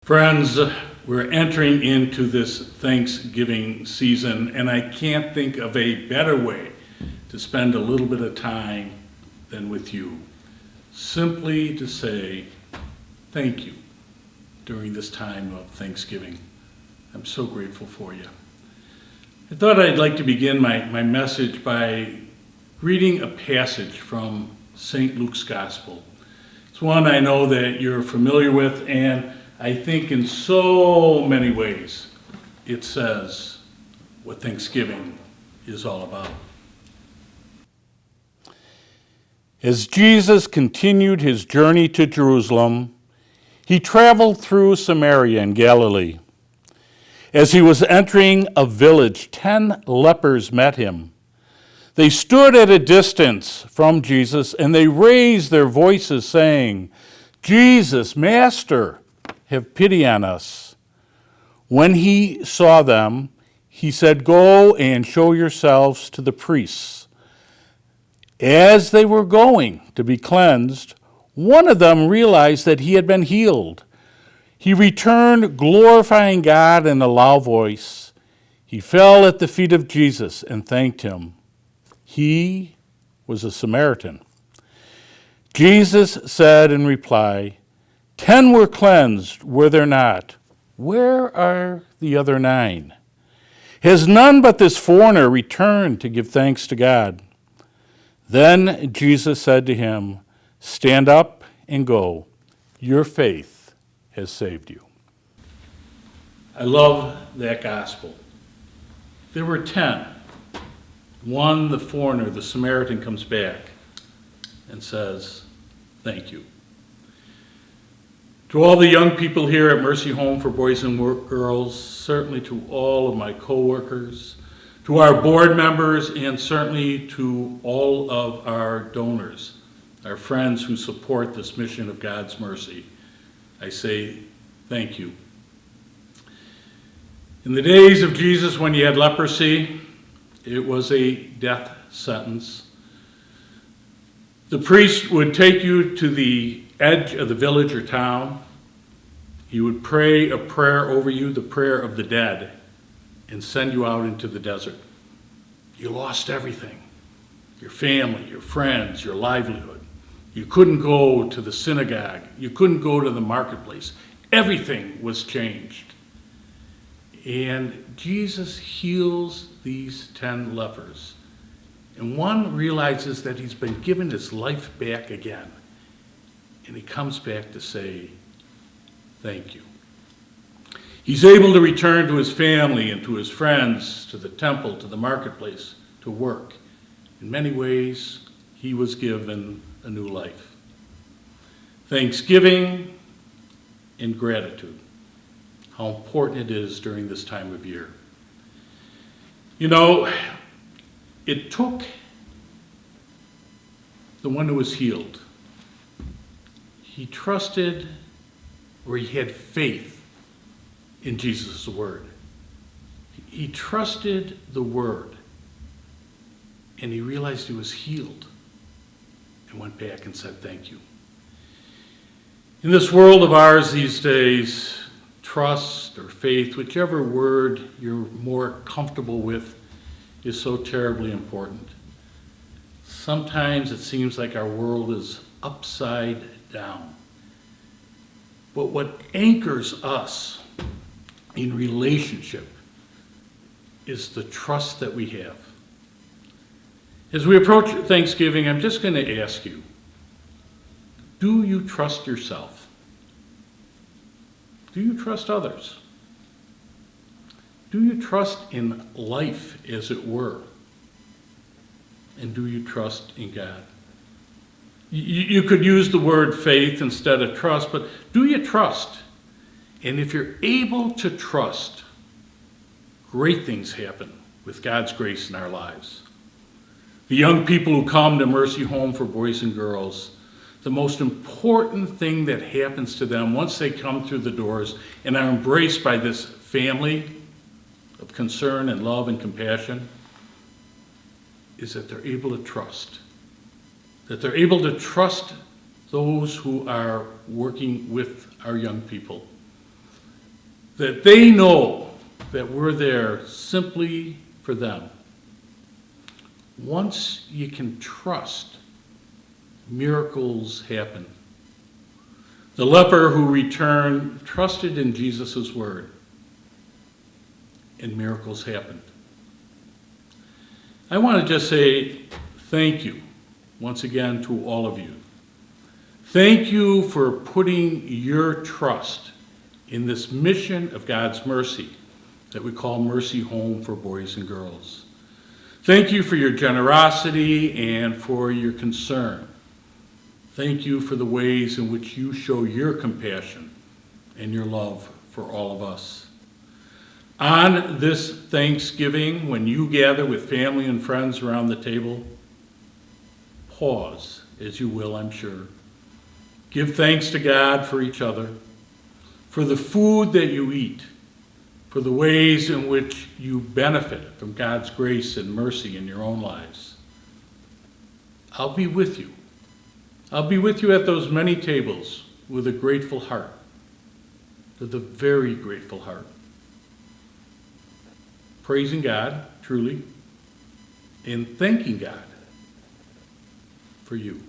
Friends, we're entering into this Thanksgiving season, and I can't think of a better way to spend a little bit of time than with you. Simply to say thank you during this time of Thanksgiving. I'm so grateful for you. I thought I'd like to begin my message by reading a passage from St. Luke's Gospel. It's one I know that you're familiar with, and I think in so many ways it says what Thanksgiving is all about. As Jesus continued his journey to Jerusalem, he traveled through Samaria and Galilee. As he was entering a village, 10 lepers met him. They stood at a distance from Jesus, and they raised their voices, saying, "Jesus, Master, have pity on us." When he saw them, he said, "Go and show yourselves to the priests." As they were going to be cleansed, one of them realized that he had been healed. He returned, glorifying God in a loud voice. He fell at the feet of Jesus and thanked him. He was a Samaritan. Jesus said in reply, 10 were cleansed, were there not? Where are the other 9? Has none but this foreigner returned to give thanks to God? Then Jesus said to him, "Stand up and go. Your faith has saved you." I love that gospel. There were 10. One, the foreigner, the Samaritan, comes back and says, "Thank you." To all the young people here at Mercy Home for Boys and Girls, certainly to all of my coworkers, to our board members, and certainly to all of our donors, our friends who support this mission of God's mercy, I say thank you. In the days of Jesus when he had leprosy, it was a death sentence. The priest would take you to the edge of the village or town. He would pray a prayer over you, the prayer of the dead, and send you out into the desert. You lost everything. Your family, your friends, your livelihood. You couldn't go to the synagogue. You couldn't go to the marketplace. Everything was changed. And Jesus heals these 10 lepers. And one realizes that he's been given his life back again. And he comes back to say, thank you. He's able to return to his family and to his friends, to the temple, to the marketplace, to work. In many ways, he was given a new life. Thanksgiving and gratitude. How important it is during this time of year. You know, it took the one who was healed. He trusted, or he had faith in Jesus' word. He trusted the word, and he realized he was healed and went back and said thank you. In this world of ours these days, trust or faith, whichever word you're more comfortable with, is so terribly important. Sometimes it seems like our world is upside down. But what anchors us in relationship is the trust that we have. As we approach Thanksgiving, I'm just going to ask you, do you trust yourself? Do you trust others? Do you trust in life, as it were? And do you trust in God? You could use the word faith instead of trust, but do you trust? And if you're able to trust, great things happen with God's grace in our lives. The young people who come to Mercy Home for Boys and Girls, the most important thing that happens to them once they come through the doors and are embraced by this family of concern and love and compassion is that they're able to trust. That they're able to trust those who are working with our young people. that they know that we're there simply for them. Once you can trust, miracles happen. The leper who returned trusted in Jesus' word, and miracles happened. I want to just say thank you once again to all of you. Thank you for putting your trust in this mission of God's mercy that we call Mercy Home for Boys and Girls. Thank you for your generosity and for your concern. Thank you for the ways in which you show your compassion and your love for all of us. On this Thanksgiving, when you gather with family and friends around the table, pause, as you will, I'm sure. Give thanks to God for each other, for the food that you eat, for the ways in which you benefit from God's grace and mercy in your own lives. I'll be with you. I'll be with you at those many tables with a grateful heart, with a very grateful heart. Praising God, truly, and thanking God for you.